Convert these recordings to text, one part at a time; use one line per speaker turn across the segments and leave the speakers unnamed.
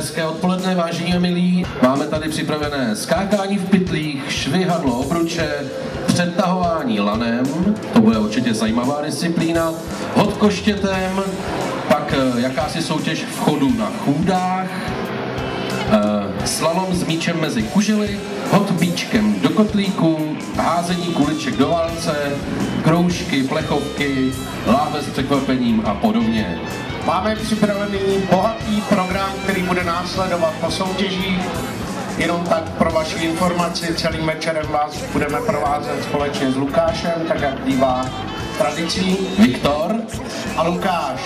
Hezké odpoledne, vážení a milí. Máme tady připravené skákání v pytlích, švihadlo obruče, přetahování lanem, to bude určitě zajímavá disciplína, hod koštětem, pak jakási soutěž v chodu na chůdách, slalom s míčem mezi kužely, hod bíčkem do kotlíku, házení kuliček do válce, kroužky, plechovky, láhve s překvapením a podobně.
Máme připravený bohatý program, který bude následovat po soutěžích. Jenom tak pro vaši informaci, celým večerem vás budeme provázet společně s Lukášem, tak jak bývá tradicí.
Viktor
a Lukáš.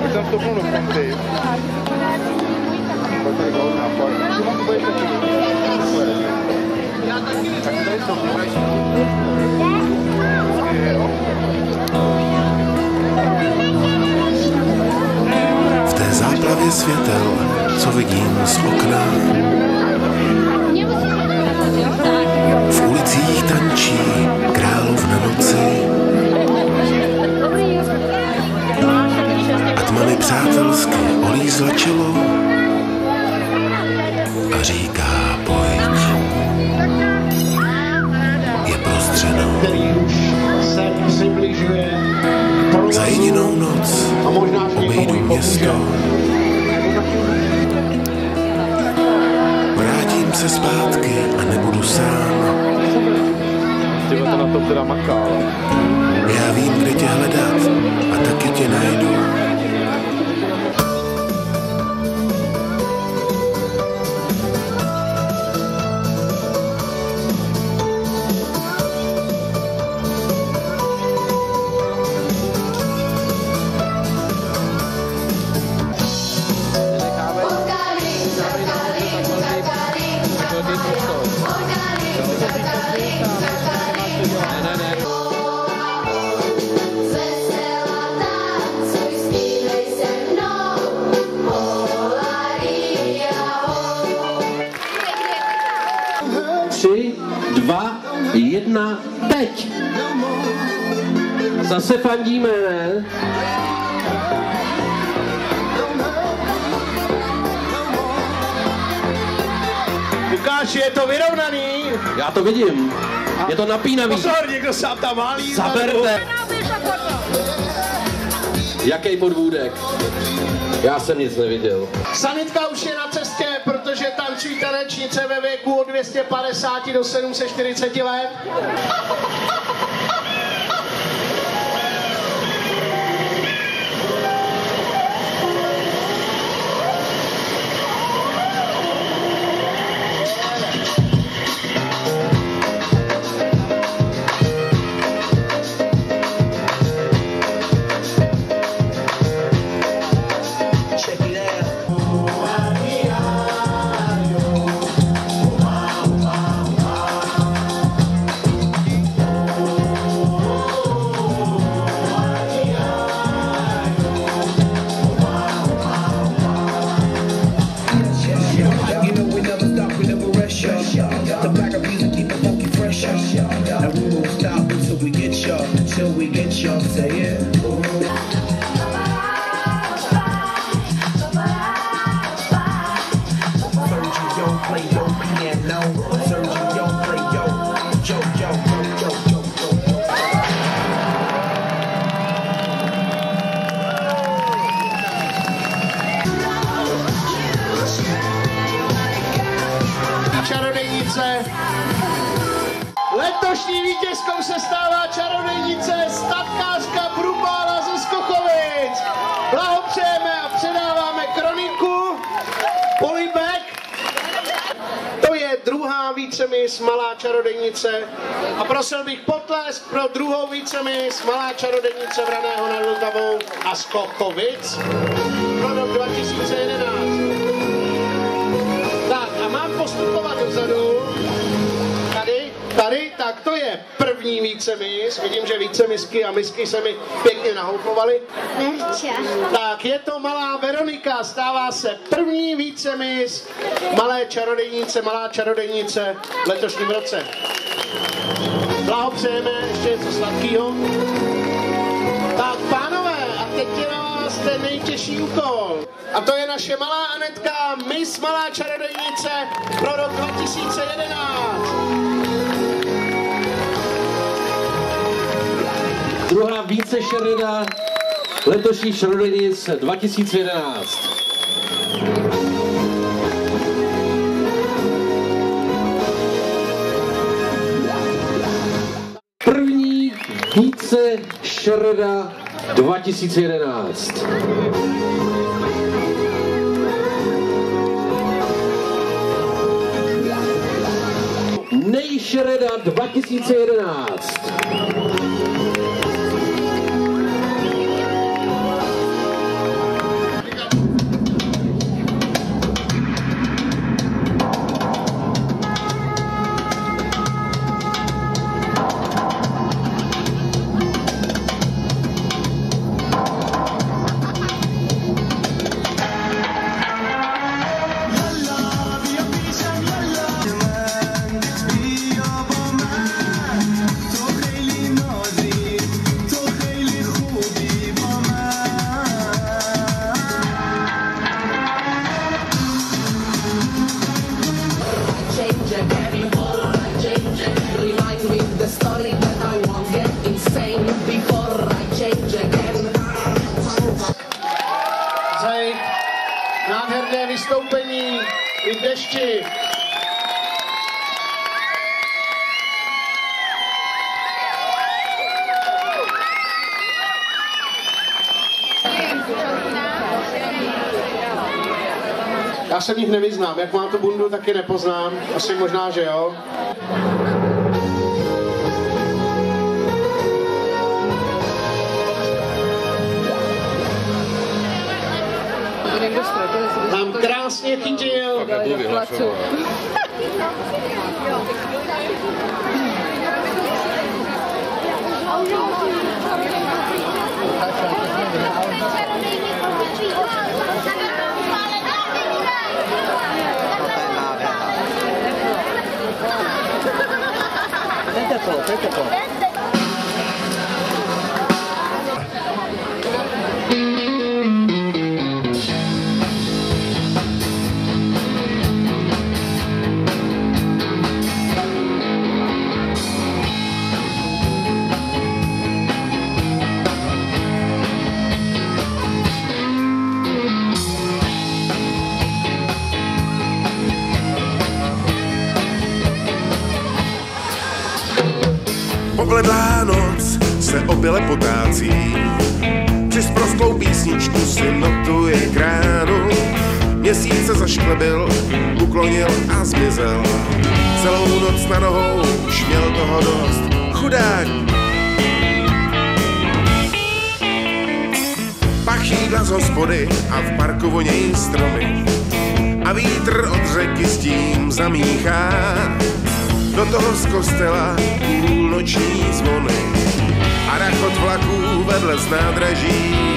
Están tocando los fronteos.
V té záplavě světel, co vidím z okna, v ulicích tančí královna noci. A tma mi přátelsky olízla čelo a říká pojď. Je prostřeno. Za jedinou noc obejdu město. Vrátím se zpátky a nebudu sám.
Tyhle to na to teda maká.
Já vím, kde tě hledat a taky tě najdu.
Tři, dva, jedna, teď! Zase fandíme, ne?
Lukáš, je to vyrovnaný.
Já to vidím. Je to napínavý.
Pozor, někdo se tam válí.
Zaberte. Jaký podvůdek? Já jsem nic neviděl.
Sanitka už je na cestě, protože tančí tanečnice ve věku od 250 do 740 let.
Till we get y'all, say it. Sergio, play your piano. Sergio, play yo, yo, yo, yo, yo, yo.
Čarodejnice. Letošní vítězkou se stává čarodejnice statkářka Brubála ze Skokovic. Blahopřejeme a předáváme kroniku. Polibek. To je druhá vícemis Malá čarodejnice. A prosil bych potlesk pro druhou vícemis Malá čarodejnice Vraného nad Vltavou a Skokovic pro rok 2011. Tak a mám postupovat dozadu. Tady, tak to je první vícemis. Vidím, že vícemisky a misky se mi pěkně nahoupovaly. Tak je to malá Veronika, stává se první vícemis malá čarodějnice v letošním roce. Blahopřejeme, ještě něco sladkýho. Tak pánové, a teď je na vás ten nejtěžší úkol. A to je naše malá Anetka, Miss Malá čarodějnice pro rok 2011.
Druhá více šereda letošní čarodějnic 2011. První více šereda 2011. Nejšereda 2011.
Nádherné vystoupení i v dešti. Já se v nich nevyznám, jak mám tu bundu, taky nepoznám. Asi možná, že jo. Tam krásně chytil.
Pobledlá noc se opile potácí, přes prosklou písničku si notuje kránu. Měsíc se zašklebil, uklonil a zmizel. Celou noc na nohou už měl toho dost, chudák. Pach jídla z hospody a v parku vonějí stromy. A vítr od řeky s tím zamíchá. Do toho z kostela půlnoční zvony a rachot vlaků vedle z nádraží.